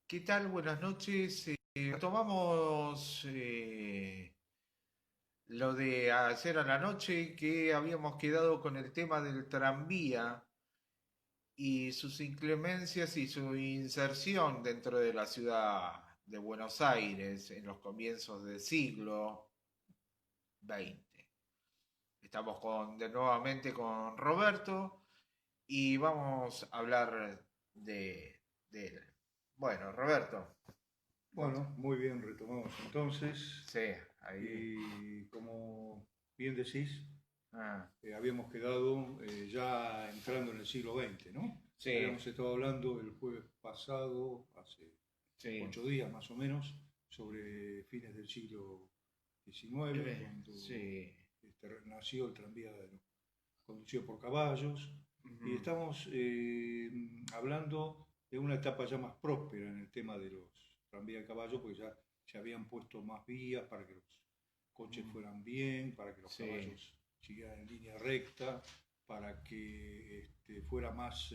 ¿Qué tal? Buenas noches. Retomamos lo de ayer a la noche que habíamos quedado con el tema del tranvía y sus inclemencias y su inserción dentro de la ciudad de Buenos Aires en los comienzos del siglo XX. Estamos nuevamente con Roberto y vamos a hablar de él. Bueno, Roberto, Bueno, muy bien, retomamos entonces. sí, ahí. Y como bien decís, Ah, habíamos quedado ya entrando en el siglo XX, ¿no? sí, Habíamos estado hablando el jueves pasado, hace sí. 8 días más o menos, sobre fines del siglo XIX, cuando Sí. nació el tranvía conducido por caballos. Y Ujú. estamos hablando de una etapa ya más próspera en el tema de los tranvías de caballo, porque ya se habían puesto más vías para que los coches Mm. fueran bien, para que los Sí. caballos siguieran en línea recta, para que fuera más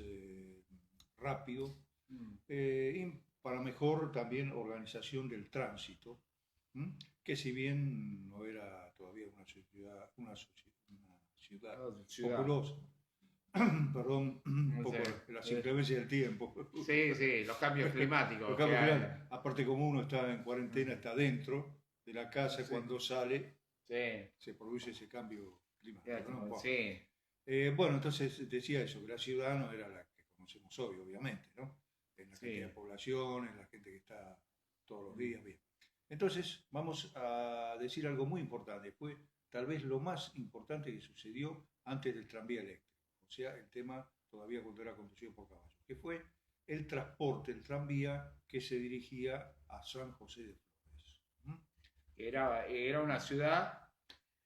rápido Mm. y para mejor también organización del tránsito, ¿m? Que si bien no era todavía una ciudad Oh, ciudad. populosa, perdón, un No poco sé. las inclemencias del tiempo. Sí, sí, los cambios Los climáticos que cambios hay. climáticos. Aparte, como uno está en cuarentena, Mm. está dentro de la casa, Sí, cuando sale sí, se produce ese cambio ya, climático, ¿no? Bueno, sí. bueno, entonces decía eso, que la ciudad no era la que conocemos hoy, obviamente, ¿no? En la cantidad de Sí. población, en la gente que está todos los Mm. días, bien. Entonces, vamos a decir algo muy importante, fue tal vez lo más importante que sucedió antes del tranvía eléctrico, o sea, el tema todavía cuando era conducido por caballos, que fue el transporte, el tranvía que se dirigía a San José de Flores. ¿Mm? Era una ciudad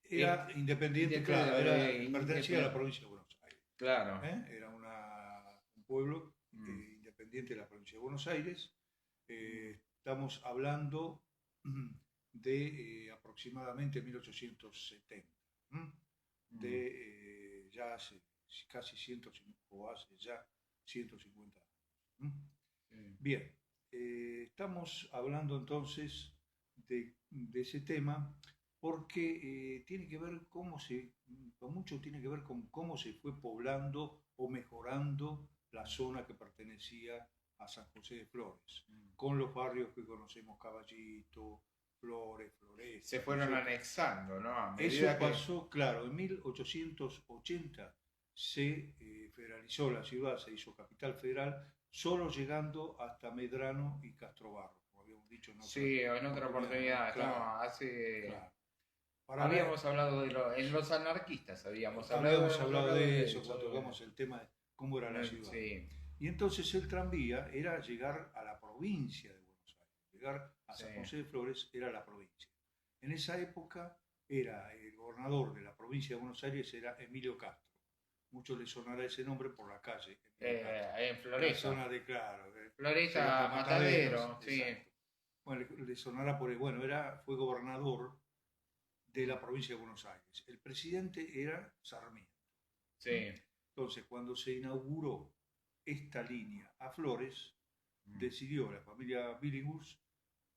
Era independiente, claro, pertenecía a la independiente. provincia de Buenos Aires. Claro. Era un pueblo Mm. independiente de la provincia de Buenos Aires. Mm. Estamos hablando de aproximadamente 1870, Mm. ya hace casi 150, o hace ya 150 años. Sí. Bien, estamos hablando entonces de ese tema porque tiene que ver con mucho tiene que ver con cómo se fue poblando o mejorando la zona que pertenecía a San José de Flores, Mm. con los barrios que conocemos, Caballito, Flores, Se Floresta, ¿no es fueron cierto? anexando, ¿no? A Eso medida que. pasó, claro, en 1880 se federalizó la ciudad, se hizo capital federal, solo llegando hasta Medrano y Castrobarro, como habíamos dicho en otra Sí, en otra oportunidad, ¿no? oportunidad, estamos Claro, hace. claro. Para la, Habíamos hablado en los anarquistas, habíamos hablado, habíamos hemos hablado hablado de de eso eso. cuando tocamos el tema de cómo era la ciudad. Sí, Y entonces el tranvía era llegar a la provincia de Buenos Aires, llegar a sí. San José de Flores era la provincia. En esa época era el gobernador de la provincia de Buenos Aires era Emilio Castro. Muchos les sonará ese nombre por la calle Emilio Castro. En En la Floresta. zona de, claro, cerca de Floresta Mataderos, Matadero, sí. exacto. Bueno, le sonará bueno, fue gobernador de la provincia de Buenos Aires. El presidente era Sarmiento. Sí. Entonces, cuando se inauguró esta línea a Flores, Mm. decidió la familia Billinghurst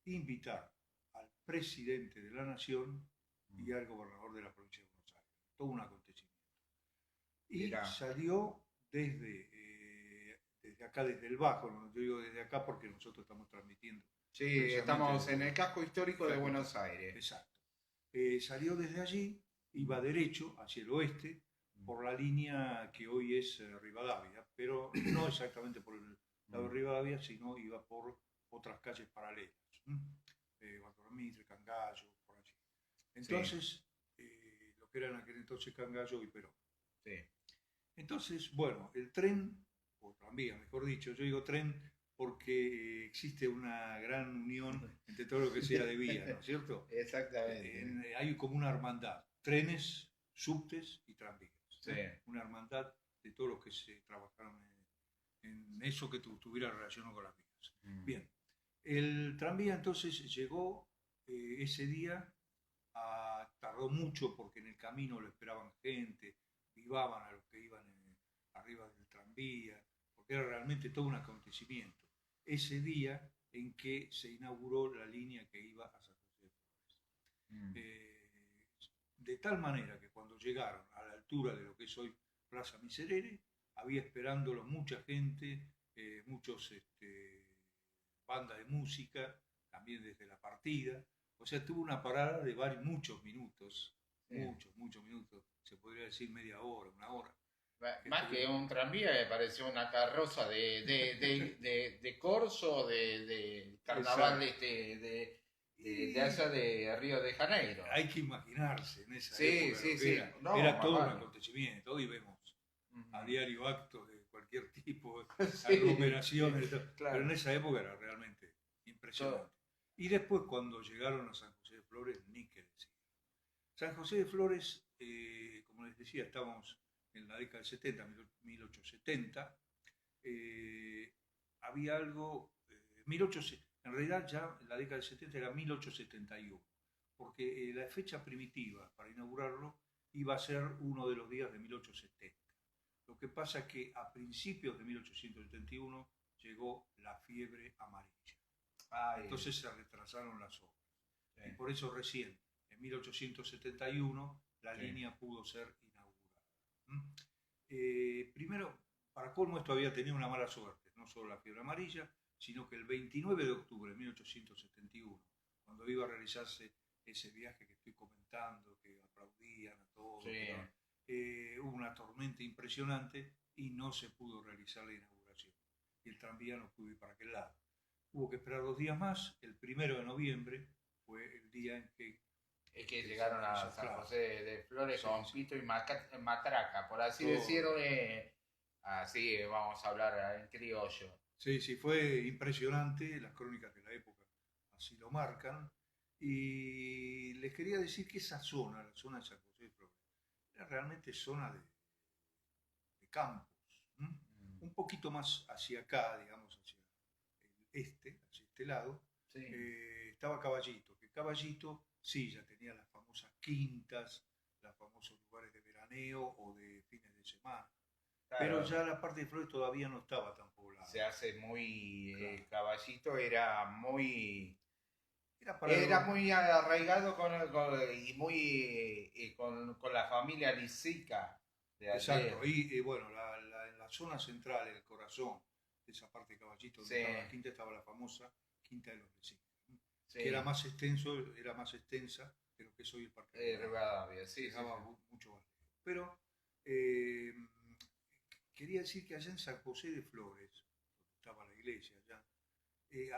invitar al presidente de la Nación y Mm. al gobernador de la provincia de Buenos Aires. Todo un acontecimiento. Y Mirá. salió desde acá, desde el Bajo, no te digo desde acá porque nosotros estamos transmitiendo Sí, precisamente estamos en desde el casco el histórico de casco Buenos histórico. Aires. Exacto. Salió desde allí, Mm. iba derecho hacia el oeste Mm. por la línea que hoy es Rivadavia, pero no exactamente por el lado Mm. de Rivadavia, sino iba por otras calles paralelas. Bartolomé, Cangallo, por allí. Sí, Entonces, lo que era en aquel entonces Cangallo y Perón. sí. Entonces, bueno, el tren, o tranvía, mejor dicho, yo digo tren porque existe una gran unión entre todo lo que sea de vía, ¿no es cierto? Exactamente. Hay como una hermandad, trenes, subtes y tranvías, Sí. una hermandad de todos los que se trabajaron en eso que tuviera relación con las vías. Mm. Bien, el tranvía entonces llegó ese día, tardó mucho porque en el camino lo esperaban gente, vivaban a los que iban arriba del tranvía, porque era realmente todo un acontecimiento. Ese día en que se inauguró la línea que iba a San José de Flores. Mm. De tal manera que cuando llegaron a la altura de lo que es hoy Plaza Miserere, había esperándolo mucha gente, muchos bandas de música, también desde la partida. O sea, tuvo una parada de muchos minutos, Sí. muchos minutos, se podría decir media hora, una hora. Más que un tranvía, me pareció una carroza de corso de carnaval de allá de Río de Janeiro. Hay que imaginarse en esa Sí, época sí, lo que sí. era. No, Era más todo un vale. acontecimiento. Hoy vemos a Ujú. diario actos de cualquier tipo, Sí, aglomeraciones, y todo. claro. Pero en esa época era realmente impresionante. Todo. Y después cuando llegaron a San José de Flores, ni que decir. San José de Flores, como les decía, estábamos en la década del 70, 1870. Había algo, 1800, en realidad ya en la década del 70 era 1871, porque la fecha primitiva para inaugurarlo iba a ser uno de los días de 1870. Lo que pasa es que a principios de 1871 llegó la fiebre amarilla. Ay, Entonces se retrasaron las obras. sí, Y por eso recién, en 1871, la sí. línea pudo ser inaugurada. Primero, para colmo, esto había tenido una mala suerte, no solo la fiebre amarilla, sino que el 29 de octubre de 1871, cuando iba a realizarse ese viaje que estoy comentando, que aplaudían a todos, Sí. hubo una tormenta impresionante y no se pudo realizar la inauguración. Y el tranvía no pudo ir para aquel lado. Hubo que esperar 2 días más. El 1 de noviembre fue el día en que Es que llegaron a San claro, José de Flores sí, con sí, pito y matraca, por así todo. decirlo. Así vamos a hablar en criollo. Sí, sí, fue impresionante. Las crónicas de la época así lo marcan. Y les quería decir que esa zona, la zona de San José de Flores, era realmente zona de campos. ¿M? Mm. Un poquito más hacia acá, digamos, hacia hacia este lado, Sí. estaba Caballito, que Caballito sí ya tenía las famosas quintas, los famosos lugares de veraneo o de fines de semana, pero Claro, ya la parte de Flores todavía no estaba tan poblada. se hace muy. Claro. Caballito era muy. Era para Era muy arraigado y muy con la familia Lisica de Exacto, ayer. y bueno, en la zona central, el corazón de esa parte de Caballito, donde Sí, estaba la quinta, estaba la famosa Quinta de los Vecinos, sí. que era más extensa de lo que es hoy el Parque de Rivadavia, sí, sí, dejaba sí. mucho más. Pero eh, quería decir que allá en San José de Flores, donde estaba la iglesia allá,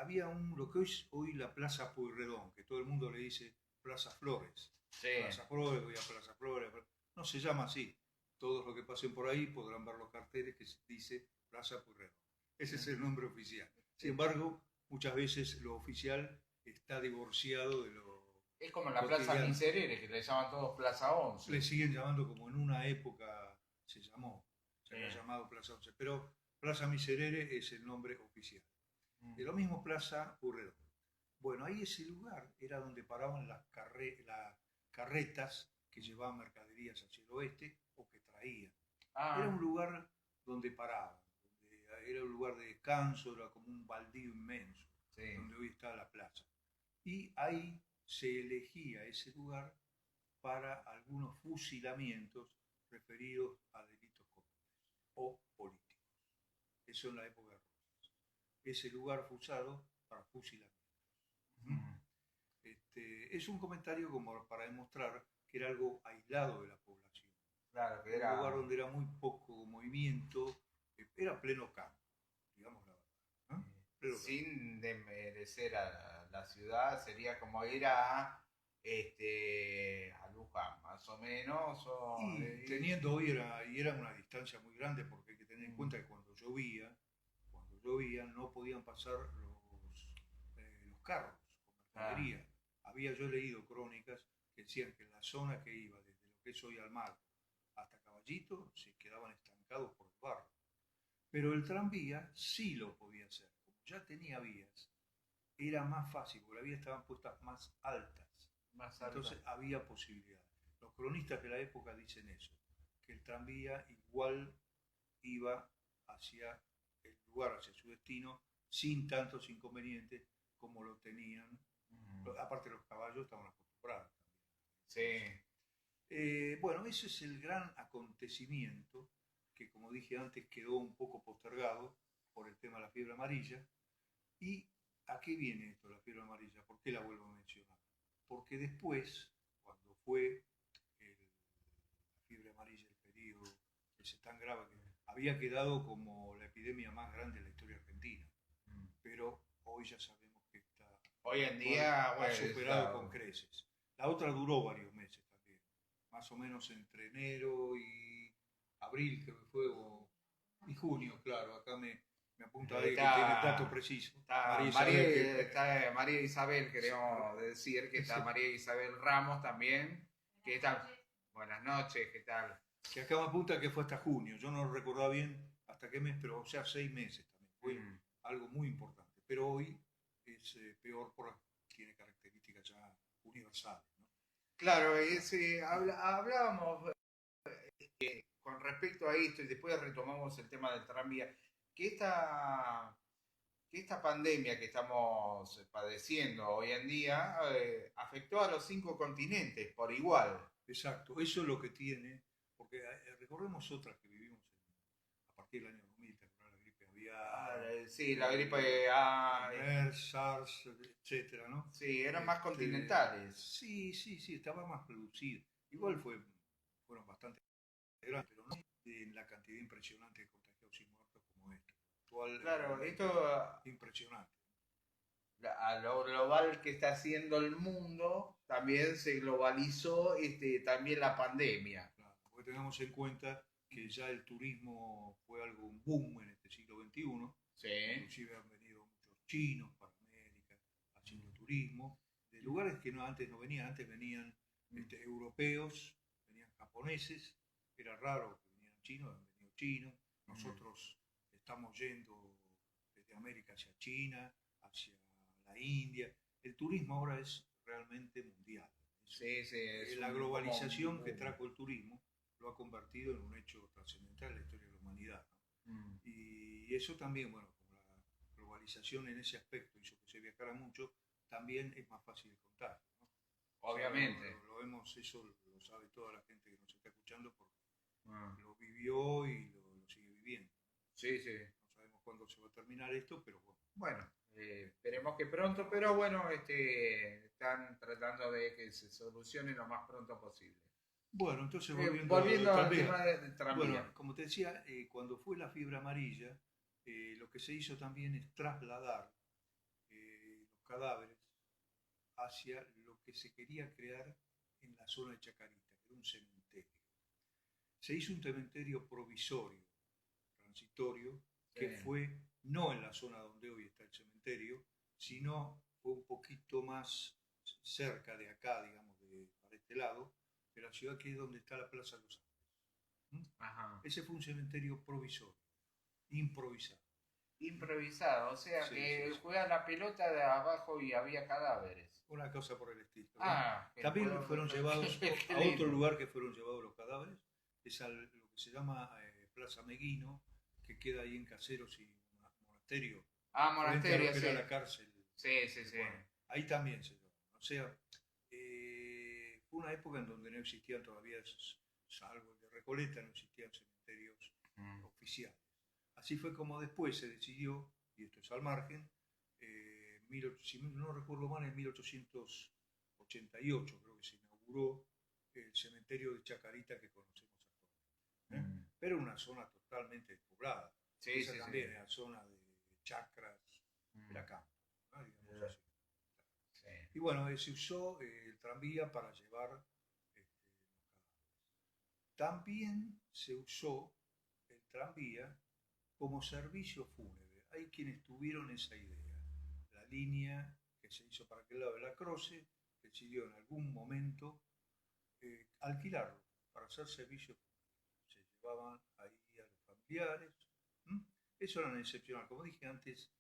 había lo que hoy la Plaza Pueyrredón, que todo el mundo le dice Plaza Flores. Sí. Plaza Flores, voy a Plaza Flores. No se llama así. Todos los que pasen por ahí podrán ver los carteles que dice Plaza Pueyrredón. Ese es el nombre oficial. Sin embargo, muchas veces lo oficial está divorciado de lo Es como la Plaza cotidiano. Miserere, que le llaman todos Plaza 11. Le siguen llamando como en una época se llamó, se había llamado Plaza 11, pero Plaza Miserere es el nombre oficial. De lo mismo Plaza Pueyrredón. Bueno, ahí ese lugar era donde paraban las carretas que llevaban mercaderías hacia el oeste o que traían. Era un lugar donde paraban, era un lugar de descanso, era como un baldío inmenso, sí, donde hoy está la plaza. Y ahí se elegía ese lugar para algunos fusilamientos referidos a delitos comunes o políticos. Eso en la época de Rosas. Ese lugar fue usado para fusilamientos. Es un comentario como para demostrar que era algo aislado de la población. Claro, que era un lugar donde era muy poco movimiento, era pleno campo, digamos la verdad. Sin desmerecer a la ciudad, sería como ir a Luján, más o menos. Y teniendo hoy era una distancia muy grande, porque hay que tener en cuenta que cuando llovía no podían pasar los carros con mercadería. Yo he leído crónicas que decían que en la zona que iba desde lo que es hoy Almagro hasta Caballito se quedaban estancados por el barro. Pero el tranvía sí lo podía hacer. Como ya tenía vías, era más fácil, porque las vías estaban puestas más altas. Entonces había posibilidades. Los cronistas de la época dicen eso, que el tranvía igual iba hacia el lugar, hacia su destino, sin tantos inconvenientes como lo tenían. Mm. Aparte los caballos estaban acostumbrados Sí. también. Bueno, ese es el gran acontecimiento que, como dije antes, quedó un poco postergado por el tema de la fiebre amarilla. ¿Y a qué viene esto, la fiebre amarilla? ¿Por qué la vuelvo a mencionar? Porque después, cuando fue la fiebre amarilla, el periodo ese tan grave, que había quedado como la epidemia más grande de la historia argentina, Mm. pero hoy ya sabemos que está Hoy en día, ha bueno, superado con creces. La otra duró varios meses también, más o menos entre enero y abril, que fue, y junio, claro, acá me apunta ahí que tiene el dato preciso. Está María María, Isabel, que está María Isabel, sí, queremos decir que está sí, María Isabel Ramos también, que está. Buenas noches, ¿qué tal? que acá me apunta que fue hasta junio. Yo no recordaba bien hasta qué mes, pero o sea, 6 meses también. Fue Mm. algo muy importante. Pero hoy es peor tiene características ya universales, ¿no? Claro, hablábamos con respecto a esto y después retomamos el tema del tranvía, que esta pandemia que estamos padeciendo hoy en día afectó a los 5 continentes por igual. Exacto, eso es lo que tiene, porque recordemos otras que vivimos a partir del año 2000, ¿te acuerdas? La gripe aviar, Sí, la gripe A, MERS, SARS, etcétera, ¿no? sí, eran más continentales. Sí, sí, sí, estaba más producido. Igual fueron bastante grandes, pero no en la cantidad impresionante de contagiados y muertos como esto. Actual, Claro, esto impresionante. a lo global que está haciendo el mundo, también se globalizó también la pandemia. Claro, porque tengamos en cuenta que ya el turismo fue algo, un boom en este siglo XXI. Sí. Inclusive han venido muchos chinos para América haciendo turismo, de lugares que antes no venían. Antes venían europeos, venían japoneses, era raro que vinieran chinos, han venido chinos. Nosotros estamos yendo desde América hacia China, hacia la India. El turismo ahora es realmente mundial. Sí, sí, La globalización que trajo el turismo lo ha convertido en un hecho trascendental en la historia de la humanidad, ¿no? Mm. Y eso también, bueno, como la globalización en ese aspecto hizo que se viajara mucho, también es más fácil de contar, ¿no? Obviamente. O sea, lo vemos, eso lo sabe toda la gente que nos está escuchando porque Mm. lo vivió y lo sigue viviendo. Sí, sí. No sabemos cuándo se va a terminar esto, pero bueno. Bueno, esperemos que pronto, pero bueno, están tratando de que se solucione lo más pronto posible. Bueno, entonces volviendo al tema del tranvía. Bueno, como te decía, cuando fue la fiebre amarilla, lo que se hizo también es trasladar los cadáveres hacia lo que se quería crear en la zona de Chacarita, que era un cementerio. Se hizo un cementerio provisorio, transitorio, que fue no en la zona donde hoy está el cementerio, sino fue un poquito más cerca de acá, digamos, para este lado, de la ciudad, que es donde está la Plaza de los Andes. Ajá. Ese fue un cementerio provisorio, improvisado. Improvisado, o sea Sí, que sí, sí. juega la pelota de abajo y había cadáveres. Una cosa por el estilo. También fueron llevados a otro lugar que fueron llevados los cadáveres, es lo que se llama Plaza Meguino, que queda ahí en Caseros y Monasterio. Monasterio, frente a lo que era la cárcel. Sí, sí, sí. Bueno, ahí también se llevaron. O sea, fue una época en donde no existían todavía, salvo el de Recoleta, no existían cementerios oficiales. Así fue como después se decidió, y esto es al margen, si no recuerdo mal, en 1888 creo que se inauguró el cementerio de Chacarita que conocemos actualmente. Pero una zona totalmente despoblada. Sí, esa sí, también sí. era zona de chacras, era campo, ¿no? Digamos así. Sí. Y bueno, se usó el tranvía para llevar los cadáveres. También se usó el tranvía como servicio fúnebre. Hay quienes tuvieron esa idea. La línea que se hizo para aquel lado de la Croce decidió en algún momento alquilarlo para hacer servicio fúnebre. Se llevaban ahí a los familiares. Eso era excepcional. Como dije antes,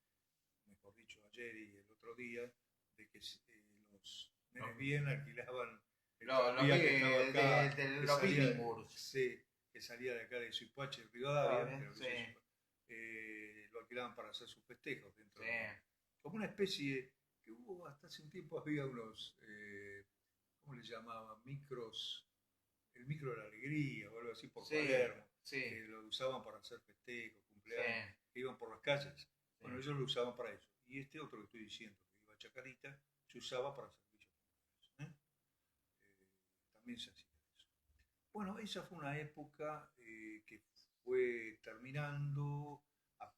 mejor dicho ayer y el otro día, de que los nenes bien alquilaban el tranvía que estaba acá, los Billingburs. Sí, que salía de acá de Suipache, Rivadavia, lo alquilaban para hacer sus festejos dentro de como una especie que hubo hasta hace un tiempo, había unos, ¿cómo le llamaban? El micro de la alegría o algo así por Sí, Palermo, sí, que lo usaban para hacer festejos, sí. cumpleaños, que iban por las calles. Sí. Bueno, ellos lo usaban para eso. Y este otro que estoy diciendo, que iba a Chacarita, se usaba para servicios públicos. También se hacía eso. Bueno, esa fue una época que fue terminando, a-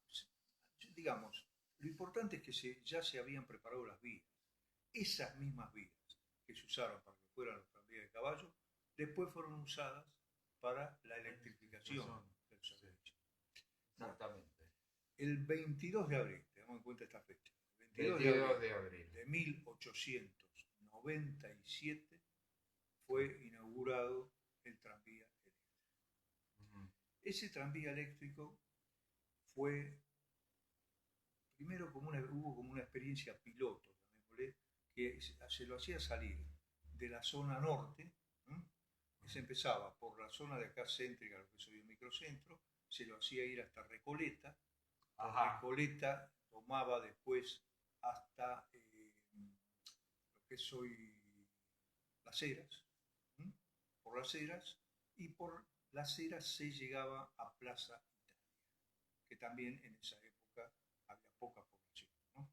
digamos, lo importante es que ya se habían preparado las vías. Esas mismas vías que se usaron para que fueran los tranvías de caballo, después fueron usadas para la electrificación del Sí, servicio. Bueno, exactamente. el 22 de abril, tenemos en cuenta esta fecha, el 22 de 22 abril de abril. de 1897 fue inaugurado el tranvía eléctrico. Ujú. Ese tranvía eléctrico fue, primero hubo como una experiencia piloto, llamémosle, que se lo hacía salir de la zona norte, ¿no? Que se empezaba por la zona de acá céntrica, lo que es hoy el microcentro, se lo hacía ir hasta Recoleta, de Ajá. Recoleta tomaba después hasta lo que es hoy Las Heras, ¿m? Por Las Heras, y por Las Heras se llegaba a Plaza Italia, que también en esa época había poca población, ¿no?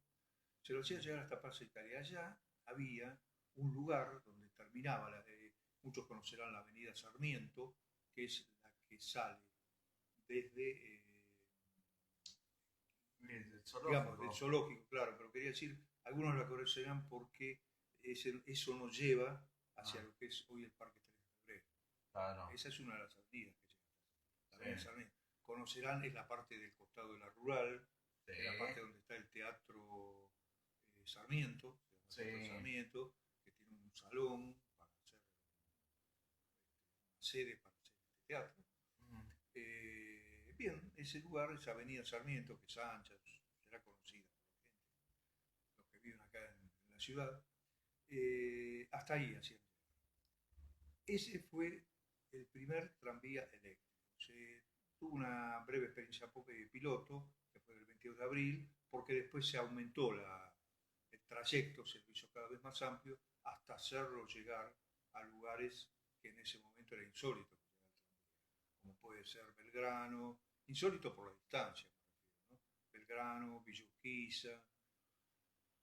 Se lo hacía llegar hasta Plaza Italia. Allá había un lugar donde terminaba, muchos conocerán la avenida Sarmiento, que es la que sale desde, El digamos, del zoológico. zoológico, claro, pero quería decir, algunos la conocerán porque eso nos lleva hacia Ah, lo que es hoy el Parque 3 de Febrero. claro. Esa es una de las avenidas que llega. La Sí, avenida Sarmiento. Conocerán, es la parte del costado de la rural, sí, es la parte donde está el Teatro Sarmiento, se llama Teatro sí. Sarmiento, que tiene un salón para hacer una sede para hacer este teatro. Ujú. Bien, ese lugar, esa avenida Sarmiento, que es ancha, será conocida por los que viven acá en la ciudad, hasta ahí hacían. Ese fue el primer tranvía eléctrico. Se tuvo una breve experiencia piloto, que fue el 22 de abril, porque después se aumentó el trayecto, se lo hizo cada vez más amplio, hasta hacerlo llegar a lugares que en ese momento era insólito, como puede ser Belgrano, insólito por la distancia, ¿no? Belgrano, Villa Urquiza.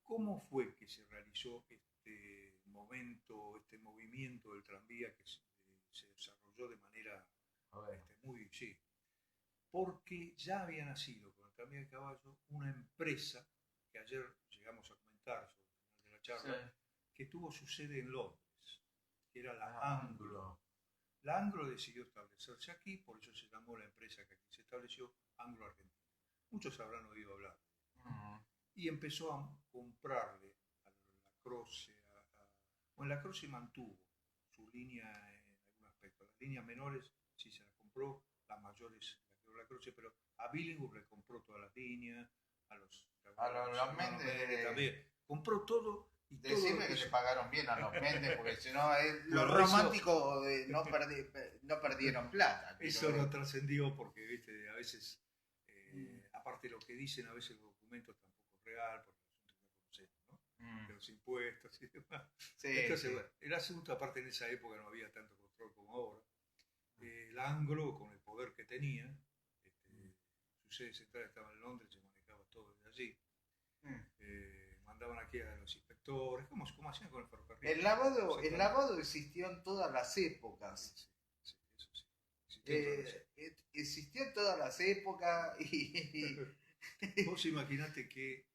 ¿Cómo fue que se realizó este momento, este movimiento del tranvía que se desarrolló de manera A ver. muy, sí? Porque ya había nacido con el tranvía de caballo una empresa que ayer llegamos a comentar sobre el final de la Sí. charla, que tuvo su sede en Londres, que era la Ah, Anglo. ángulo. La Anglo decidió establecerse aquí, por eso se llamó la empresa que aquí se estableció Anglo Argentina. Muchos habrán oído hablar. Ujú. Y empezó a comprarle a la Croce, bueno, la Croce mantuvo su línea en algún aspecto. Las líneas menores sí se las compró, las mayores las quedó la Croce, pero a Billingham le compró todas las líneas, a los, A los, los hermanos Méndez, Méndez también. Compró todo y todo lo decime que que le hizo. pagaron bien a los Méndez, porque si no, los Bueno, eso, románticos no perdieron plata. eso Quiero... no trascendió porque, viste, a veces, Mm, aparte de lo que dicen, a veces los documentos tampoco es real, porque el asunto que conocemos, ¿no? mm. De los impuestos y demás. Sí, Entonces, sí. bueno, el asunto, aparte en esa época no había tanto control como ahora. El Anglo, con el poder que tenía, su sede central estaba en Londres, se manejaba todo desde allí. Mm. Mandaban aquí a los inspectores, como hacían con el ferrocarril. El Exactamente. lavado existió en todas las épocas. Sí, sí, eso sí. Existió en todas las épocas. Existió en todas las épocas y... Vos imaginate que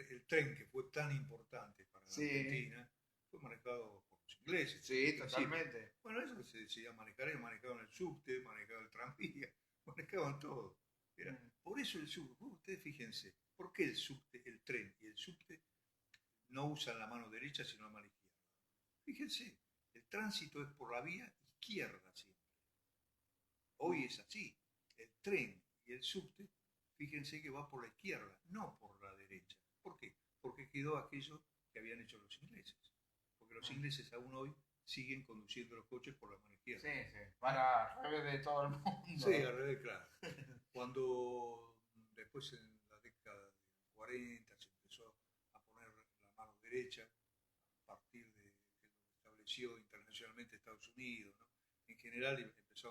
el tren que fue tan importante para la Sí, Argentina fue manejado por los ingleses en un sí, principio. totalmente. Bueno, eso se decía manejar, ellos manejaban el subte, manejaban el tranvía, manejaban todo. Era, Mm. por eso el subte, ustedes fíjense, ¿por qué el subte, el tren y el subte no usan la mano derecha sino la mano izquierda? Fíjense, el tránsito es por la vía izquierda siempre. Hoy es así. El tren y el subte, fíjense que va por la izquierda, no por la derecha. ¿Por qué? Porque quedó aquello que habían hecho los ingleses. Porque los Mm. ingleses aún hoy siguen conduciendo los coches por la mano izquierda. Sí, sí. Van al revés de todo el mundo. Sí, al revés, claro. Cuando después en la década de 40 se empezó derecha, a partir de lo que estableció internacionalmente Estados Unidos, ¿no? En general empezó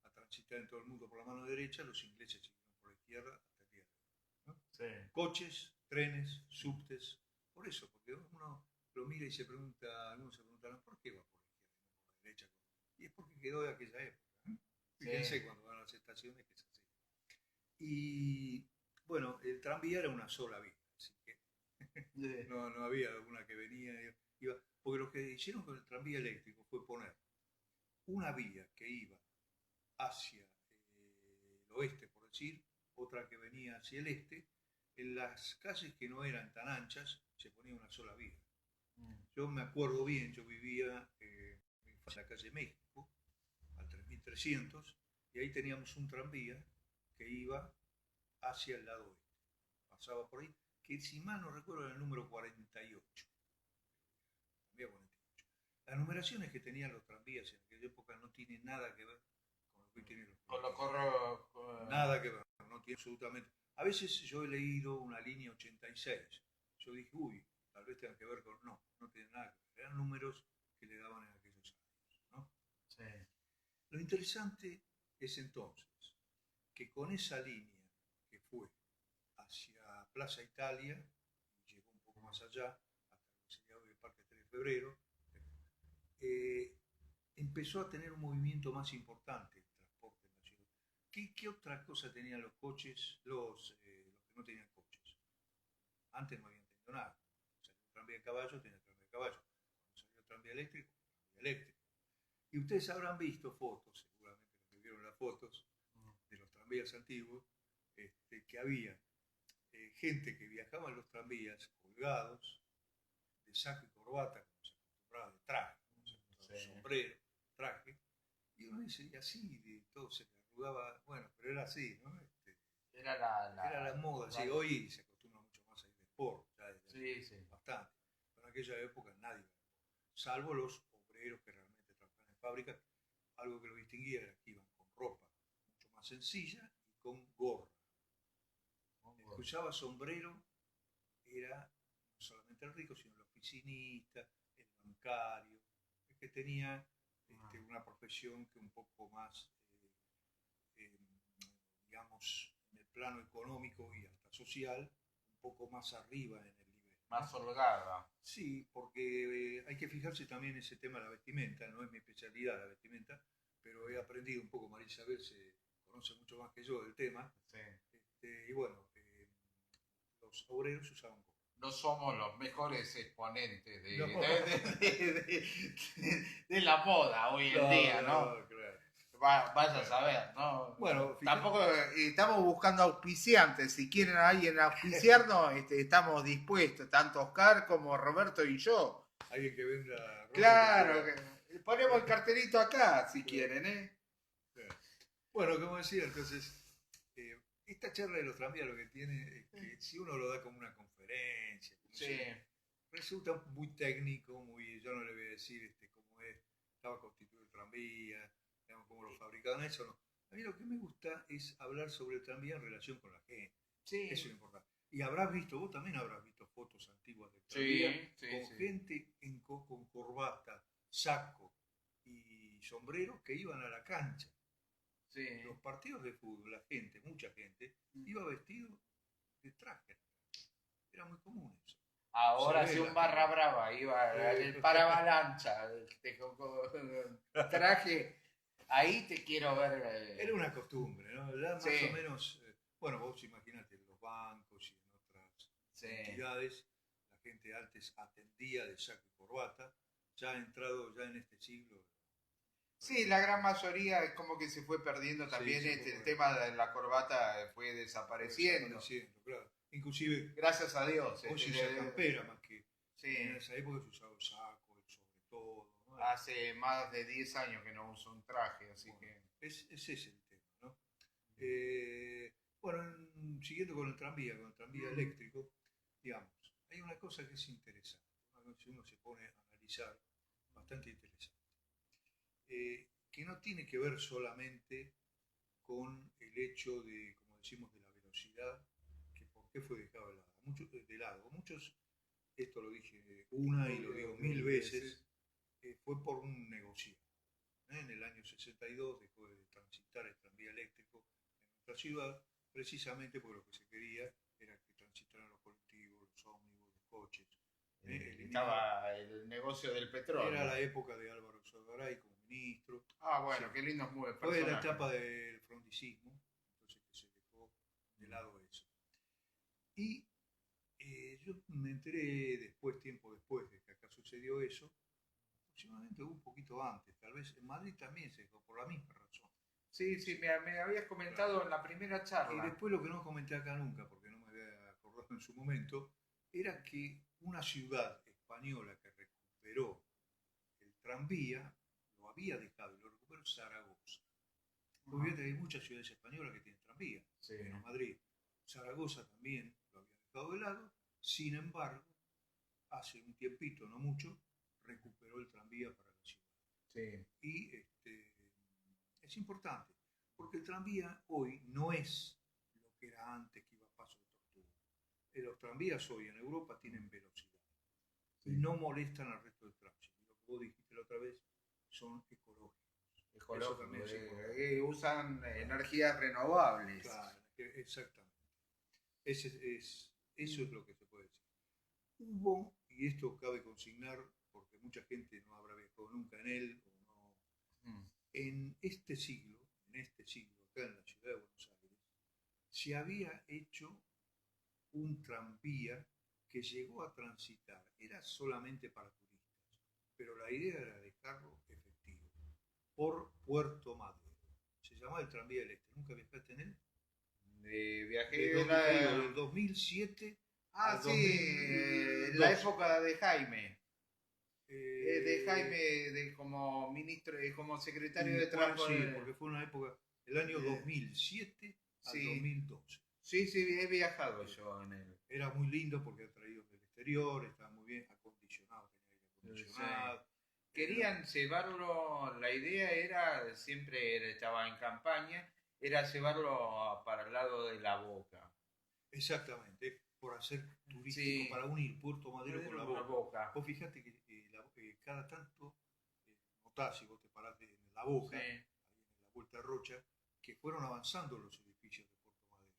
a transitar en todo el mundo por la mano derecha, los ingleses siguieron por la izquierda hasta el día de hoy, ¿no? Sí. Coches, trenes, subtes, por eso, porque uno lo mira y se pregunta, algunos se preguntarán, ¿por qué va por la izquierda y no por la derecha? Y es porque quedó de aquella época, ¿no? Fíjense cuando van a las estaciones que es así. Y bueno, el tranvía era una sola vía, así que no había una que venía, iba, porque lo que hicieron con el tranvía eléctrico fue poner una vía que iba hacia el oeste, por decir, otra que venía hacia el este. En las calles que no eran tan anchas se ponía una sola vía. Yo me acuerdo bien, yo vivía en la calle México, al 3300, y ahí teníamos un tranvía que iba hacia el lado oeste. Pasaba por ahí, que si mal no recuerdo era el número 48. Tranvía 48. Las numeraciones que tenían los tranvías en aquella época no tienen nada que ver con lo que tienen los Con lo tranvías. corro. Nada que ver, no tiene absolutamente. A veces yo he leído una línea 86. Yo dije, uy, tal vez tenga que ver con. No, no tiene nada que ver. Eran números que le daban en aquellos años, ¿no? Sí. Lo interesante es entonces que con esa línea que fue hacia Plaza Italia y llegó un poco más allá, hasta lo que sería hoy el Parque 3 de Febrero, eh, empezó a tener un movimiento más importante el transporte en la ciudad. ¿Qué otra cosa tenían los coches, los que no tenían coches? Antes no habían tenido nada. Salió el tranvía de caballo, tenía el tranvía de caballo. Cuando salió el tranvía eléctrico, tranvía eléctrico. Y ustedes habrán visto fotos, seguramente los que vieron las fotos de los tranvías antiguos, que había gente que viajaba en los tranvías colgados de saco y corbata, como se acostumbraba, de traje, como se acostumbraba, Sí. sombrero, traje, y uno dice, y así, de todo se le arrugaba, bueno, pero era así, ¿no? Era la moda, sí, hoy se acostumbra mucho más a ir de sport, ya Sí, sí. bastante, pero en aquella época nadie, salvo los obreros que realmente trabajaban en fábricas, algo que lo distinguía era que iban con ropa mucho más sencilla y con gorra. El que usaba sombrero era no solamente el rico, sino el oficinista, el bancario, el que tenía una profesión que un poco más, digamos, en el plano económico y hasta social, un poco más arriba en el nivel, ¿no? Más holgada. Sí, porque hay que fijarse también en ese tema de la vestimenta, no es mi especialidad la vestimenta, pero he aprendido un poco, María Isabel se conoce mucho más que yo del tema, Sí. y bueno, los obreros usaban gorra. No somos los mejores exponentes No. de la moda hoy en día, ¿no? Claro. Vaya a saber, ¿no? Bueno, fíjate. Tampoco estamos buscando auspiciantes. Si quieren a alguien auspiciarnos, estamos dispuestos, tanto Oscar como Roberto y yo. Alguien que venda ropa. Claro, ponemos el cartelito acá si quieren, ¿eh? Claro. Bueno, como decía, entonces, esta charla de los tranvías lo que tiene es que si uno lo da como una conferencia, como Sí. resulta muy técnico, yo no le voy a decir cómo estaba constituido el tranvía, digamos, cómo lo fabricaban, eso no. A mí lo que me gusta es hablar sobre el tranvía en relación con la gente. Sí. Eso es importante. Y vos también habrás visto fotos antiguas del tranvía con gente con corbata, saco y sombrero que iban a la cancha. Sí. Los partidos de fútbol, la gente, mucha gente, iba vestido de traje. Era muy común eso. Ahora si un barra brava iba en el paravalancha, con traje, ahí te quiero ver. Era una costumbre, ¿no? Ya más o menos, bueno, vos imaginate, en los bancos y en otras entidades, la gente antes atendía de saco y corbata, ya ha entrado ya en este siglo. Sí, la gran mayoría es como que se fue perdiendo también, el tema de la corbata fue desapareciendo. Claro. Inclusive, gracias a Dios. Hoy se usa campera más que en esa época se usaba el saco, el sobre todo, ¿no? Hace más de 10 años que no uso un traje, así que... Ese es el tema, ¿no? Bueno, siguiendo con el tranvía eléctrico, digamos, hay una cosa que es interesante, si uno se pone a analizar, bastante interesante, que no tiene que ver solamente con el hecho de, como decimos, de la velocidad, que por qué fue dejado de lado. Muchos esto lo dije una y lo digo mil veces, fue por un negocio. En el año 62 dejó de transitar el tranvía eléctrico en nuestra ciudad, precisamente porque lo que se quería era que transitaran los colectivos, los ómnibus, los coches. Estaba el negocio del petróleo. Era la época de Álvaro Sogaray como ministro. Ah, bueno, sí. Qué lindo es muy Fue la etapa del frondicismo, entonces que se dejó de lado eso. Y yo me enteré después, tiempo después de que acá sucedió eso, aproximadamente un poquito antes, tal vez en Madrid también se dejó por la misma razón. Sí, sí, me habías comentado claro. En la primera charla. Y después lo que no comenté acá nunca, porque no me había acordado en su momento, era que una ciudad española que recuperó el tranvía, lo había dejado y lo recuperó Zaragoza. Obviamente hay muchas ciudades españolas que tienen tranvía, sí. Menos Madrid. Zaragoza también lo había dejado de lado, sin embargo, hace un tiempito, no mucho, recuperó el tranvía para la ciudad. Sí. Y es importante, porque el tranvía hoy no es lo que era antes, que iba a paso de tortuga. Los tranvías hoy en Europa tienen velocidad, sí. Y no molestan al resto del tránsito. Y lo que vos dijiste la otra vez, son ecológicos. Eso también usan energías renovables. Claro, exactamente. Eso es lo que se puede decir. Hubo, y esto cabe consignar, porque mucha gente no habrá viajado nunca en él, o no, en este siglo, acá en la ciudad de Buenos Aires, se había hecho un tranvía que llegó a transitar, era solamente para turistas, pero la idea era dejarlo efectivo, por Puerto Madero. Se llamaba el tranvía eléctrico. ¿Nunca viajaste en él? Viajé del 2007 al sí, 2012. La época de Jaime. De Jaime como ministro, como secretario de Transporte. Sí, porque fue una época, el año 2007 al sí. 2012. Sí, sí, he viajado yo en él. Era muy lindo porque ha traído del exterior, estaba muy bien acondicionado, tenía aire acondicionado. Sí. Querían llevarlo, la idea era, siempre estaba en campaña, era llevarlo para el lado de La Boca. Exactamente, por hacer turístico, sí. Para unir Puerto Madero con La Boca. Vos fíjate que cada tanto notás, si vos te parás en La Boca, sí. Ahí en la Vuelta de Rocha, que fueron avanzando los edificios de Puerto Madero.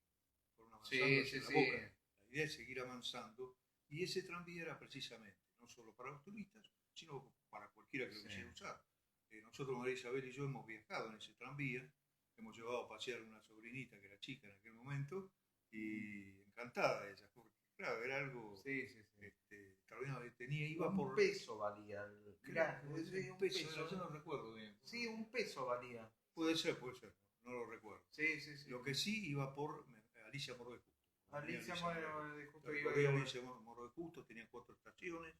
Fueron avanzando hacia La Boca. La idea es seguir avanzando, y ese tranvía era precisamente, no solo para los turistas, sino para cualquiera que lo quisiera usar. Nosotros, María Isabel y yo, hemos viajado en ese tranvía, hemos llevado a pasear a una sobrinita que era chica en aquel momento, y encantada de ella, porque claro, era algo extraordinario. Iba por peso valía. Un peso, yo no recuerdo bien. Sí, un peso valía. Puede ser, no lo recuerdo. Sí. Lo que sí iba por Alicia Morro de Justo. Alicia Morro de Justo tenía 4 estaciones,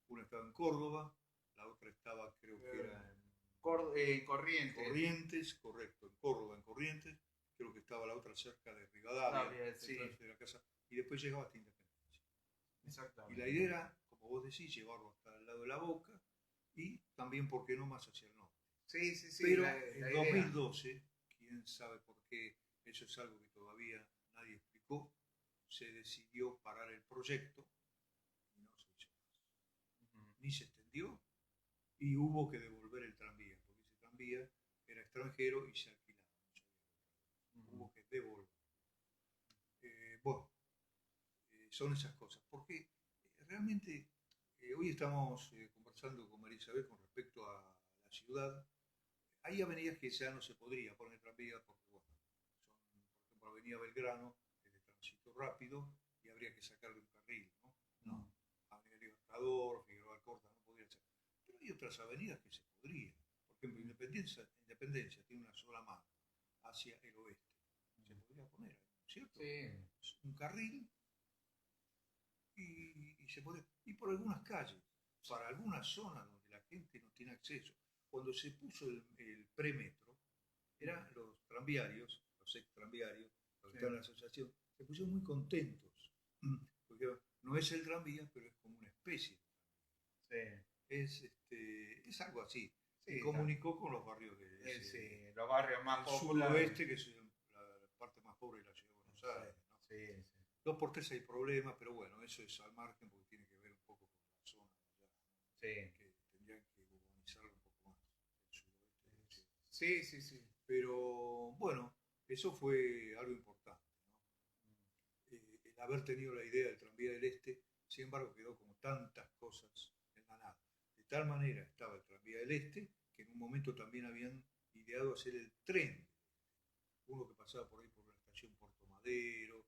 una estaba en Córdoba, la otra estaba, creo que era en Corrientes. Corrientes, correcto, en Córdoba, en Corrientes. Creo que estaba la otra cerca de Rivadavia, sí. De la casa, y después llegaba hasta Independencia. Exactamente. Y la idea era, como vos decís, llevarlo hasta el lado de La Boca y también, ¿por qué no?, más hacia el norte. Sí. Pero en 2012, quién sabe por qué, eso es algo que todavía nadie explicó, se decidió parar el proyecto y no se hizo más. Ni se extendió y hubo que devolver el tranvía, porque ese tranvía era extranjero y se alquilaba. Hubo que devolver. Son esas cosas, porque realmente hoy estamos conversando con María Isabel con respecto a la ciudad. Hay avenidas que ya no se podría poner tranvía porque, son, por ejemplo, Avenida Belgrano, es de tránsito rápido y habría que sacarle un carril, ¿no? Avenida Libertador, Figueroa Alcorta, no podría ser. Pero hay otras avenidas que se podrían. Por ejemplo, Independencia tiene una sola mano hacia el oeste. Se podría poner, ¿cierto? Sí. Un carril y se puede. Y por algunas calles, para algunas zonas donde la gente no tiene acceso. Cuando se puso el premetro, eran los tranviarios, los ex tranviarios, los que están en la asociación, se pusieron muy contentos. Porque no es el tranvía, pero es como una especie. Sí. Es algo así. Sí, y comunicó con los barrios de los barrios más populares. Suroeste, que es la parte más pobre de la ciudad de Buenos Aires. ¿No? Sí. 2 por 3 hay problemas, pero bueno, eso es al margen porque tiene que ver un poco Sí, que tendrían que urbanizarlo un poco más, el suroeste de la ciudad. sí, sí, sí. Pero bueno, eso fue algo importante, ¿no? El haber tenido la idea del tranvía del Este, sin embargo, quedó como tantas cosas en la nada. De tal manera estaba el tranvía del Este, que en un momento también habían ideado hacer el tren, uno que pasaba por ahí por la estación Puerto Madero,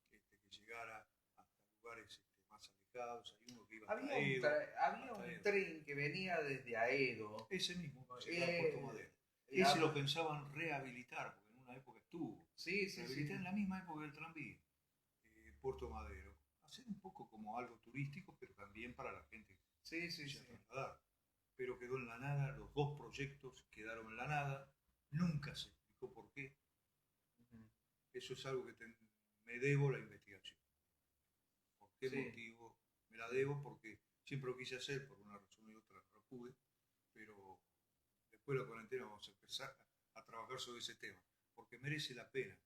que llegara hasta lugares más alejados, hay uno que iba Había hasta un Edo. tren que venía desde Aedo. Ese mismo, que llegaba a Puerto Eh, Madero. eh, Ese lo hab- pensaban rehabilitar, porque en una época estuvo. sí, sí, Rehabilitar en sí. la misma época del tranvía, Puerto Madero. Hacer un poco como algo turístico, pero también para la gente que Sí, sí, quisiera sí. trasladar. Pero quedó en la nada, los dos proyectos quedaron en la nada, nunca se explicó por qué. Ujú. Eso es algo que me debo la investigación. ¿Por qué Sí. motivo? Me la debo porque siempre lo quise hacer, por una razón y otra no lo pude, pero después de la cuarentena vamos a empezar a trabajar sobre ese tema, porque merece la pena.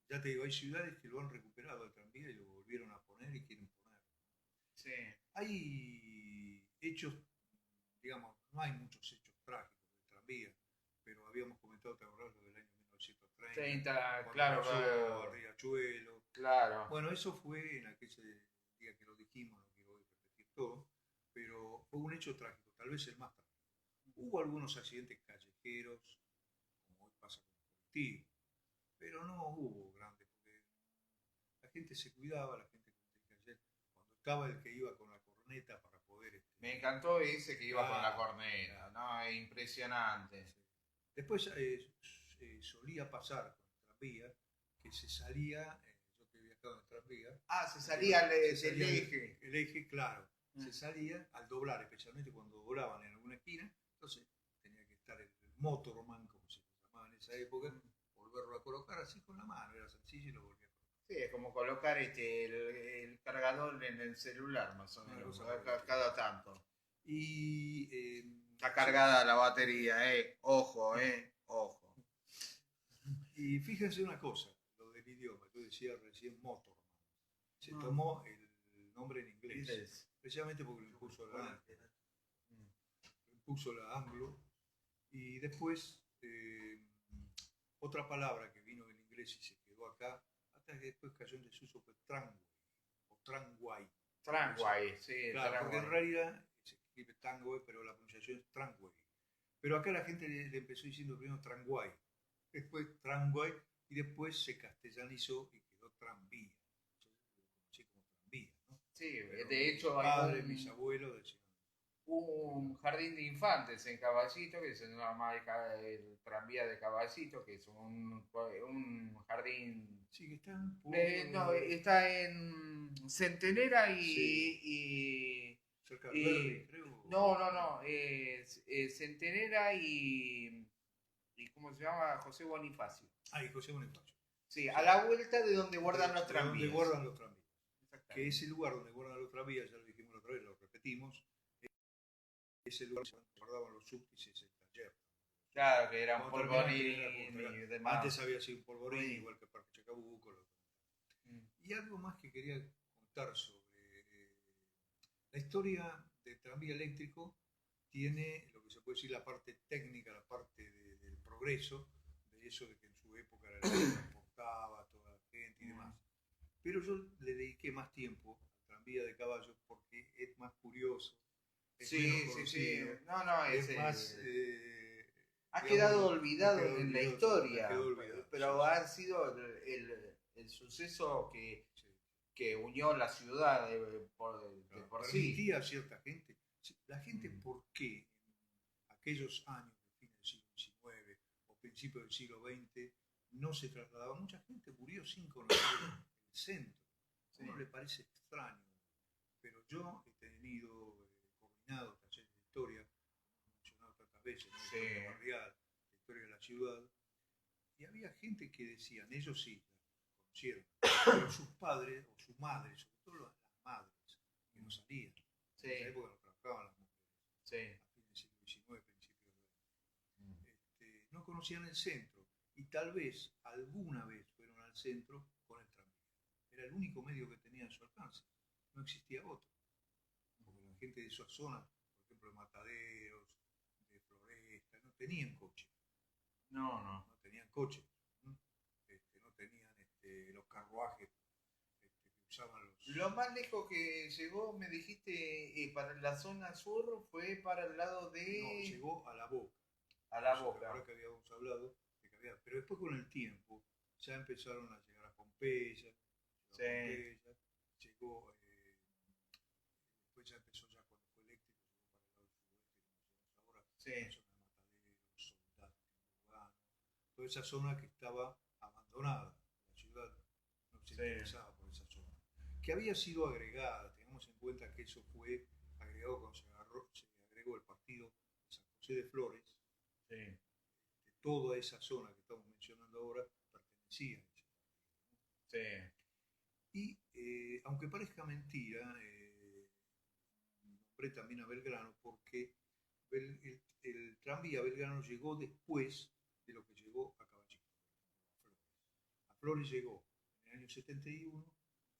Ya te digo, hay ciudades que lo han recuperado el tranvía y lo volvieron a poner y quieren poner. Sí. Hay hechos, digamos, no hay muchos hechos trágicos del tranvía, pero habíamos comentado, te acordás, lo del año 1930, 30, cuando claro, pasó al Riachuelo. claro. Bueno, eso fue en aquel día que lo dijimos, no quiero repetir todo, pero fue un hecho trágico, tal vez el más trágico. Hubo algunos accidentes callejeros, como hoy pasa con los colectivos, pero no hubo grandes, porque la gente se cuidaba, la gente, como te dije ayer, cuando estaba el que iba con la corneta para poder... Me encantó ese que iba con la claro, corneta, claro, ¿no? Es impresionante. sí. Después solía pasar con el tranvía que se salía, yo que he viajado en el tranvía, Ah, se me acuerdo, salía se del salía eje. el eje, claro, Mm. se salía al doblar, especialmente cuando doblaban en alguna esquina, entonces tenía que estar el motorman, como se llamaba en esa época, Mm. volverlo a colocar así con la mano, era sencillo y lo volvía a colocar. Sí, es como colocar el cargador en el celular, más o Una menos, cosa por el estilo. cada tanto. Y Está sí, cargada la batería, ojo, ojo. y fíjense una cosa, lo del idioma, yo decía recién motorman, se Mm. tomó el nombre en inglés, Inglés. precisamente porque Mm. lo impuso la Anglo, y después otra palabra que vino del inglés y se quedó acá, hasta que después cayó en desuso, fue tramway o tramway. Tramway, sí, Claro, porque en tramway. realidad se escribe tangway, pero la pronunciación es tramway. Pero acá la gente le empezó diciendo primero tramway, después tramway y después se castellanizó y quedó tranvía. Yo lo conocí como tranvía, ¿no? Sí, Pero de mis hecho hay padres, mis abuelos decían un jardín de infantes en Caballito que se llama el tranvía de Caballito, que es un jardín. sí, que están por No, está en Centenera sí, cerca de Alberdi, y- creo. no, no, no, Centenera y ¿cómo se llama? José Bonifacio. Ah, y José Bonifacio. Sí, a Sí. la vuelta de donde guardan los De donde tranvías. guardan los tranvías. Que Exactamente. ese lugar donde guardan los tranvías, ya lo dijimos la otra vez, lo repetimos, ese lugar donde guardaban los subtes es el taller. Claro, que eran Cuando terminaste era como polvorín y antes demás. había sido un polvorín, Muy. igual que Parque Chacabuco. Mm. Y algo más que quería contar sobre la historia del tranvía eléctrico tiene lo que se puede decir la parte técnica, la parte del progreso, de eso de que en su época era el que transportaba a toda la gente y demás. Pero yo le dediqué más tiempo al tranvía de caballos porque es más curioso, es menos Sí, sí, sí. conocido, No, no, es más, ha digamos, quedado ha olvidado quedado en la olvidado, ha historia, quedado olvidado, sí, pero sí, ha sido el suceso sí. que unió la ciudad de Claro, por sí. permitía a cierta gente, la gente Mm. por qué en aquellos años de fin del siglo XIX o principios del siglo XX no se trasladaba, mucha gente murió sin conocer el centro. A Sí, uno le parece extraño, pero yo he tenido coordinado talleres de historia, como he mencionado tantas veces, ¿no? sí, Historia barrial, historia de la ciudad, y había gente que decían, ellos sí, la conocieron, pero sus padres o sus madres, sobre todo las madres, que no salían, en esa sí, época no trabajaban las mujeres, sí. a fines del siglo XIX, principios del Mm. no conocían el centro y tal vez alguna vez fueron al centro con el tranvía. Era el único medio que tenía a su alcance, no existía otro, porque la gente de esa zona, por ejemplo ejemplo, de Mataderos, de Floresta, no tenían coche, No, no. no tenían coches, ¿no? No tenían los carruajes que usaban los... Lo más lejos que llegó, me dijiste, para la zona sur fue para el lado No, de... llegó a la Boca. A la ¿Te Boca. acuerdas que habíamos hablado? De que había, pero después con el tiempo ya empezaron a llegar a Pompeya, Sí, llegó, después ya empezó ya cuando fue eléctrico, llegó para el lado del sudeste, como ahora, la zona de Mataderos, Soldati, Lugano, toda esa zona que estaba abandonada, la ciudad no se sí, interesaba por esa zona, que había sido agregada, tengamos en cuenta que eso fue agregado cuando se agregó el partido de San José de Flores, sí, de toda esa zona que estamos mencionando ahora pertenecía a ese partido. sí, Y aunque parezca mentira, nombré también a Belgrano porque el tranvía Belgrano llegó después de lo que llegó a Caballito, a Flores. A Flores llegó en el año 71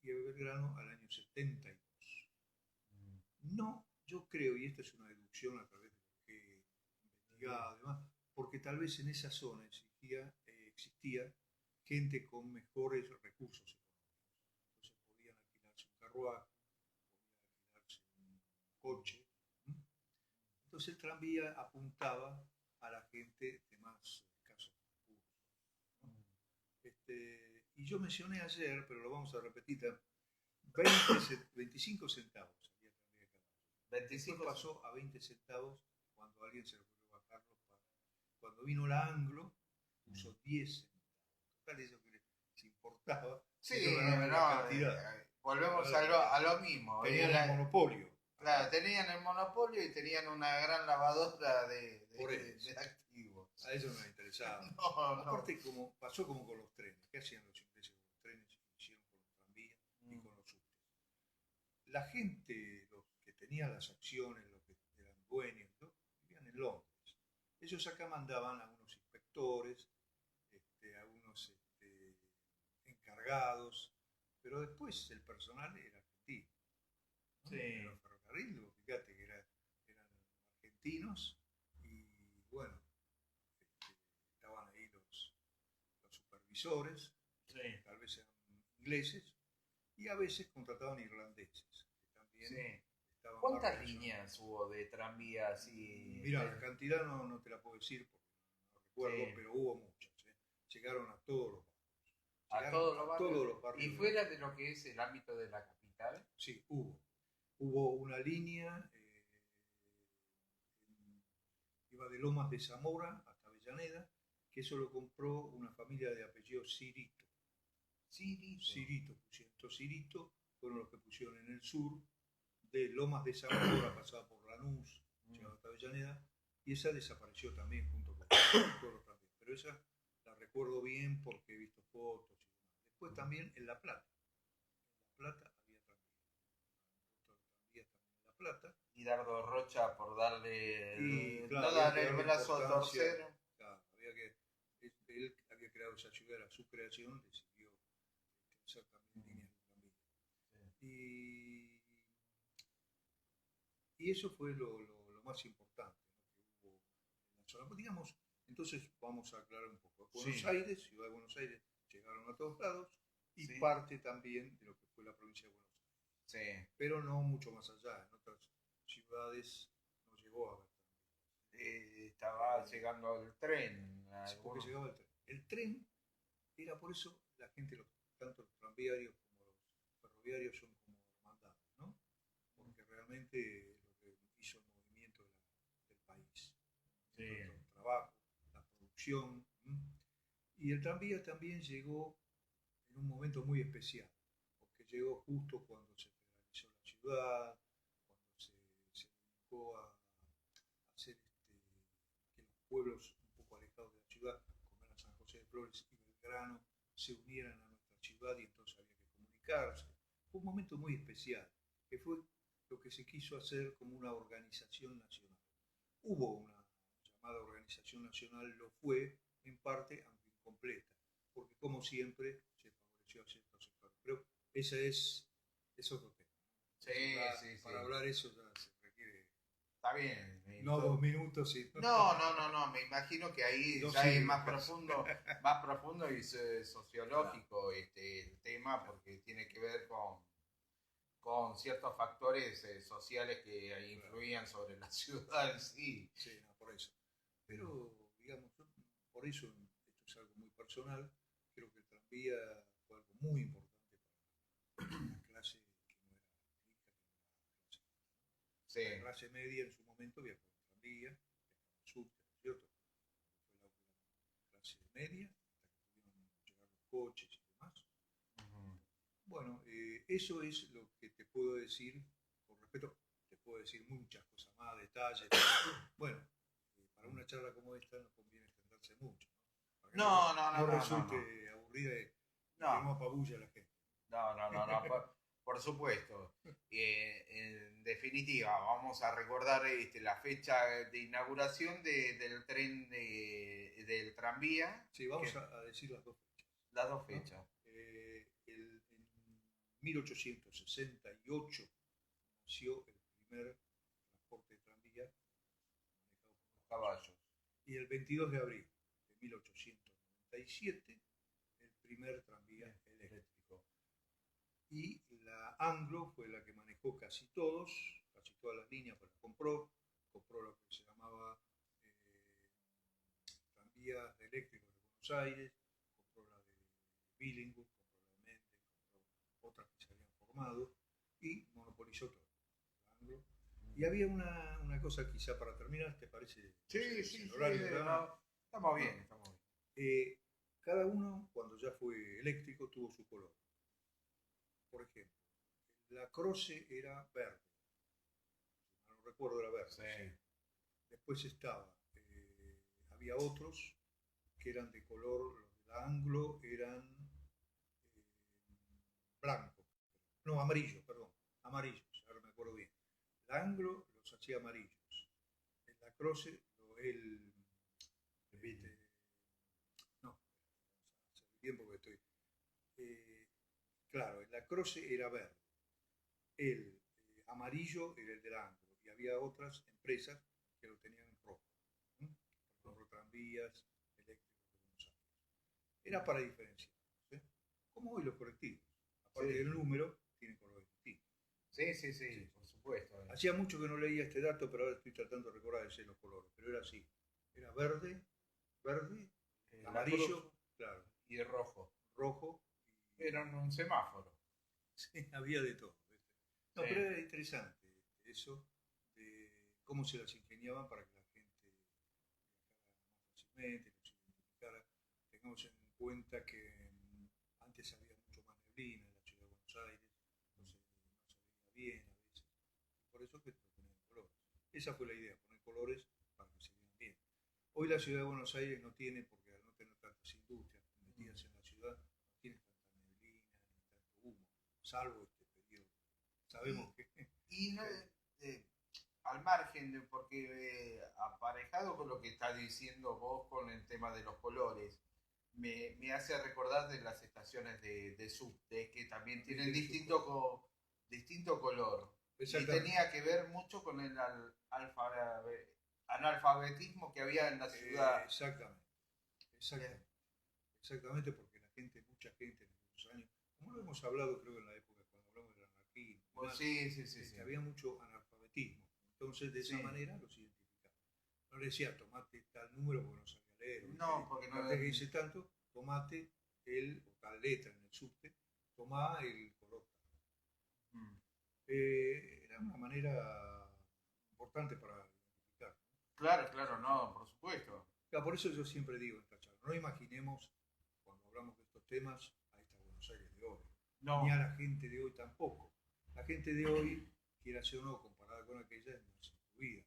y a Belgrano al año 72. No, yo creo, y esta es una deducción a través de lo que he investigado, además, porque tal vez en esa zona existía gente con mejores recursos económicos. Entonces podían alquilarse un carruaje, podían alquilarse un coche. ¿Mm? Entonces el tranvía apuntaba a la gente de más escasos recursos, ¿no? Y yo mencioné ayer, pero lo vamos a repetir, 25 centavos había tranvía de caballo. Después 25. pasó a 20 centavos cuando alguien se le ocurrió bajarlo. Cuando vino la Anglo, puso 10 centavos. Total, eso que les importaba. Sí, Ellos ganaban la no, cantidad. volvemos a lo mismo. Tenían el monopolio. Claro, tenían el monopolio y tenían una gran lavadora Por de eso. activos. A ellos no les interesaba. No, no. Aparte, como pasó como con los trenes. ¿Qué hacían los ingleses con los trenes? Hicieron con los tranvías y con los subtes. La gente, los que tenían las acciones, los que eran dueños, ¿no? Vivían en Londres. Ellos acá mandaban a unos inspectores, a unos encargados, pero después el personal era argentino, ¿no? Sí, En los ferrocarriles, fíjate que eran argentinos y bueno, estaban ahí los supervisores, sí, tal vez eran ingleses, y a veces contrataban irlandeses, que también sí. estaban más ¿Cuántas relacionados. líneas hubo de tranvías y Mira, la cantidad no te la puedo decir porque no recuerdo, sí, pero hubo muchas. Llegaron a todos los barrios. a Llegaron todos los a todos barrios? los barrios. ¿Y fuera de lo que es el ámbito de la capital? Sí, hubo. Hubo una línea, iba de Lomas de Zamora hasta Avellaneda, que eso lo compró una familia de apellido Cirito. Cirito pusieron. Estos Cirito fueron los que pusieron en el sur, de Lomas de Zamora, pasaba por Lanús, llegaba hasta Avellaneda, y esa desapareció también junto con todos los tranvías. Pero esa la recuerdo bien porque he visto fotos y demás. Después también en La Plata. En La Plata había tranvías también en La Plata. Y Dardo Rocha por darle Y claro, no había darle que el darle brazo a importancia. torcer. Claro, él había creado esa ciudad, era su creación, decidió hacer también líneas de tranvía. Sí. Y eso fue lo más importante, ¿no? Que hubo en la zona. Pues digamos, entonces vamos a aclarar un poco. Buenos Sí, Aires, Ciudad de Buenos Aires, llegaron a todos lados y sí, parte también de lo que fue la provincia de Buenos Aires. sí. Pero no mucho más allá. En otras ciudades no llegó a haber Estaba llegando el tren. porque Algunos. llegaba el tren. El tren era por eso la gente, tanto los tranviarios como los ferroviarios son como hermandades, ¿no? Porque realmente lo que hizo el movimiento del país, Sí, el trabajo, la producción. Y el tranvía también llegó en un momento muy especial, porque llegó justo cuando se federalizó la ciudad, cuando se dedicó a hacer que los pueblos un poco alejados de la ciudad, como eran San José de Flores y Belgrano, se unieran a nuestra ciudad y entonces había que comunicarse. Fue un momento muy especial, que fue lo que se quiso hacer como una organización nacional. Hubo una llamada organización nacional, lo fue en parte, aunque incompleta, porque como siempre se favoreció a ciertos sectores. Pero ese es otro tema. sí, Ya, sí, para sí. hablar eso ya se requiere está bien. No 2 minutos, sino No, me imagino que ahí dos ya es siglos. más profundo y sociológico el tema, porque tiene que ver con ciertos factores sociales que influían sobre la ciudad en sí. Sí, no, por eso. Pero, digamos, por eso esto es algo muy personal. Creo que el tranvía fue algo muy importante para la clase que no era rica, Sí. la clase media en su momento viajó en tranvía, viajaba al sur, ¿cierto? Fue la clase media, hasta que pudieron llegar los coches y demás. Ujú. Bueno, eso es lo que te puedo decir con respeto. Te puedo decir muchas cosas más, detalles. Bueno, para una charla como esta no conviene extenderse mucho, ¿no? Para que no resulte aburrida y que no No, apabulle a la gente. no, por supuesto. En definitiva, vamos a recordar la fecha de inauguración del tren del tranvía, Sí, vamos a decir las dos fechas, las dos ¿no? fechas. En 1868 nació el primer transporte de tranvía manejado por los caballos. Caballos. Y el 22 de abril de 1897 el primer tranvía eléctrico. Y la Anglo fue la que manejó casi todas las líneas, pues las compró lo que se llamaba tranvías eléctricos de Buenos Aires, compró la de Billingham, compró la de Mende, compró otras que se habían formado y monopolizó todo. Anglo. Y había una cosa quizá para terminar, ¿te parece? Sí, El horario no, estamos bien, estamos bien. Cada uno, cuando ya fue eléctrico, tuvo su color. Por ejemplo, la Croce era verde, no recuerdo, era verde. Sí. Después había otros que eran de color, los de la Anglo eran blancos, no, amarillos, perdón, amarillos, ahora me acuerdo bien. La Anglo los hacía amarillos, en la Croce, este, no, hace tiempo que estoy, claro, en la Croce era verde, el amarillo era el del Anglo, y había otras empresas que lo tenían en rojo, ¿eh? Por ejemplo, tranvías eléctricos de Buenos Aires. Era para diferenciar, ¿sí? Como hoy los colectivos, aparte Sí. del número, tienen colores distintos. Sí, por supuesto. Hacía mucho que no leía este dato, pero ahora estoy tratando de recordar los colores, pero era así. Era verde, amarillo, claro, y rojo. Rojo. Era un semáforo. Sí, había de todo. ¿Viste? No, Sí. pero era interesante eso de cómo se las ingeniaban para que la gente viajara más fácilmente, que se identificara. Tengamos en cuenta que antes había mucho más neblina en la ciudad de Buenos Aires, entonces no se veía bien a veces. Y por eso que lo ponían colores. Esa fue la idea, poner colores para que se vean bien. Hoy la ciudad de Buenos Aires no tiene, porque al no tener tantas industrias metidas en la ciudad, no tiene tanta neblina ni tanto humo, salvo este periodo. Sabemos que... Y no, al margen de, porque aparejado con lo que estás diciendo vos con el tema de los colores, me hace recordar de las estaciones de subte, que también tienen distinto color. Y tenía que ver mucho con el analfabetismo que había en la ciudad. Exactamente, porque mucha gente en esos años, como lo hemos hablado creo en la época cuando hablamos del anarquismo, Pues sí. había mucho analfabetismo. Entonces de esa manera los identificaba. No le decía tomate tal número porque no sabía leer. No, porque no. Que dice tanto, tomate o tal letra en el subte, tomá el color tal. Era una manera importante para identificar. Claro, no, por supuesto. Por eso yo siempre digo en esta charla, no imaginemos cuando hablamos de estos temas a esta Buenos Aires de hoy, ni a la gente de hoy tampoco. La gente de hoy, quiera ser o no, comparada con aquella, es más incluida, a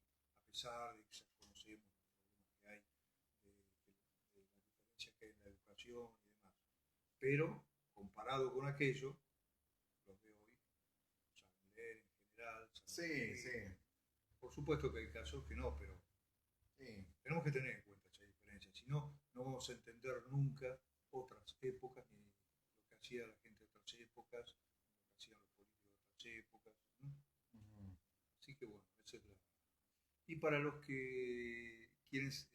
pesar de que ya conocemos los problemas que hay, de la diferencia que hay en la educación y demás. Pero, comparado con aquello, los de hoy saben leer en general. Sí. Por supuesto que hay casos que no, pero tenemos que tener en cuenta esa diferencia. Si no, no vamos a entender nunca otras épocas, ni lo que hacía la gente de otras épocas, ni lo que hacían los políticos de otras épocas. ¿No? Así que bueno, esa es Y para los que quieren, esto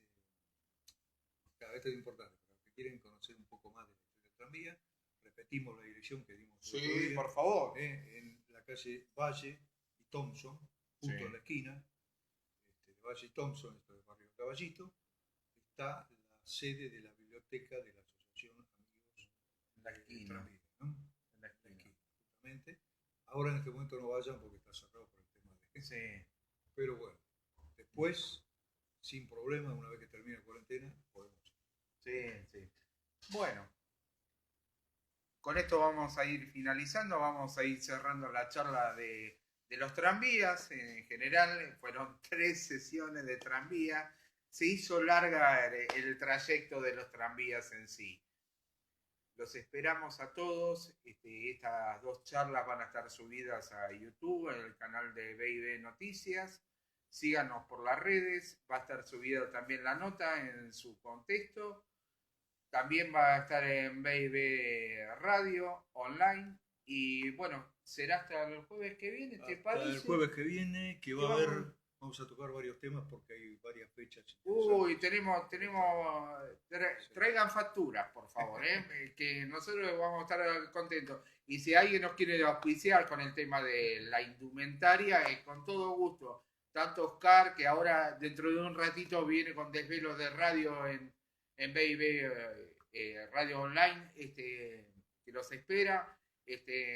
es importante, para los que quieren conocer un poco más de la historia del tranvía, repetimos la dirección que dimos el otro Sí, día, por favor. en la calle Valle y Thompson, justo Sí. en la esquina de Valle y Thompson, esto es el barrio Caballito, está la sede de la biblioteca de la Asociación Amigos En la del esquina. Tranvía, ¿no? En la En la esquina. esquina, justamente. Ahora en este momento no vayan porque está cerrado por el tema de... Sí. Pero bueno, después, sin problema, una vez que termine la cuarentena, podemos ir. Sí, sí. Bueno, con esto vamos a ir finalizando, vamos a ir cerrando la charla de los tranvías. En general, fueron 3 sesiones de tranvía. Se hizo larga el trayecto de los tranvías en sí. Los esperamos a todos. Estas 2 charlas van a estar subidas a YouTube, en el canal de BIB Noticias. Síganos por las redes. Va a estar subida también la nota en su contexto. También va a estar en BIB Radio online. Y bueno, será hasta el jueves que viene, ¿te Hasta el parece? jueves que viene, que va a vamos? haber, vamos a tocar varios temas porque hay varias fechas. Uy, interesantes. traigan facturas, por favor, que nosotros vamos a estar contentos. Y si alguien nos quiere auspiciar con el tema de la indumentaria, con todo gusto. Tanto Oscar, que ahora dentro de un ratito viene con desvelos de radio en BIB Radio Online, que los espera.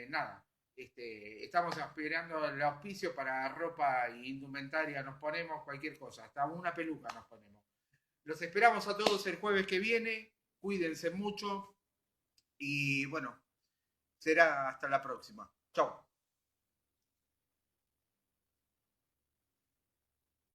Nada, estamos esperando el auspicio para ropa e indumentaria, nos ponemos cualquier cosa, hasta una peluca nos ponemos. Los esperamos a todos el jueves que viene, cuídense mucho y bueno, será hasta la próxima. Chau.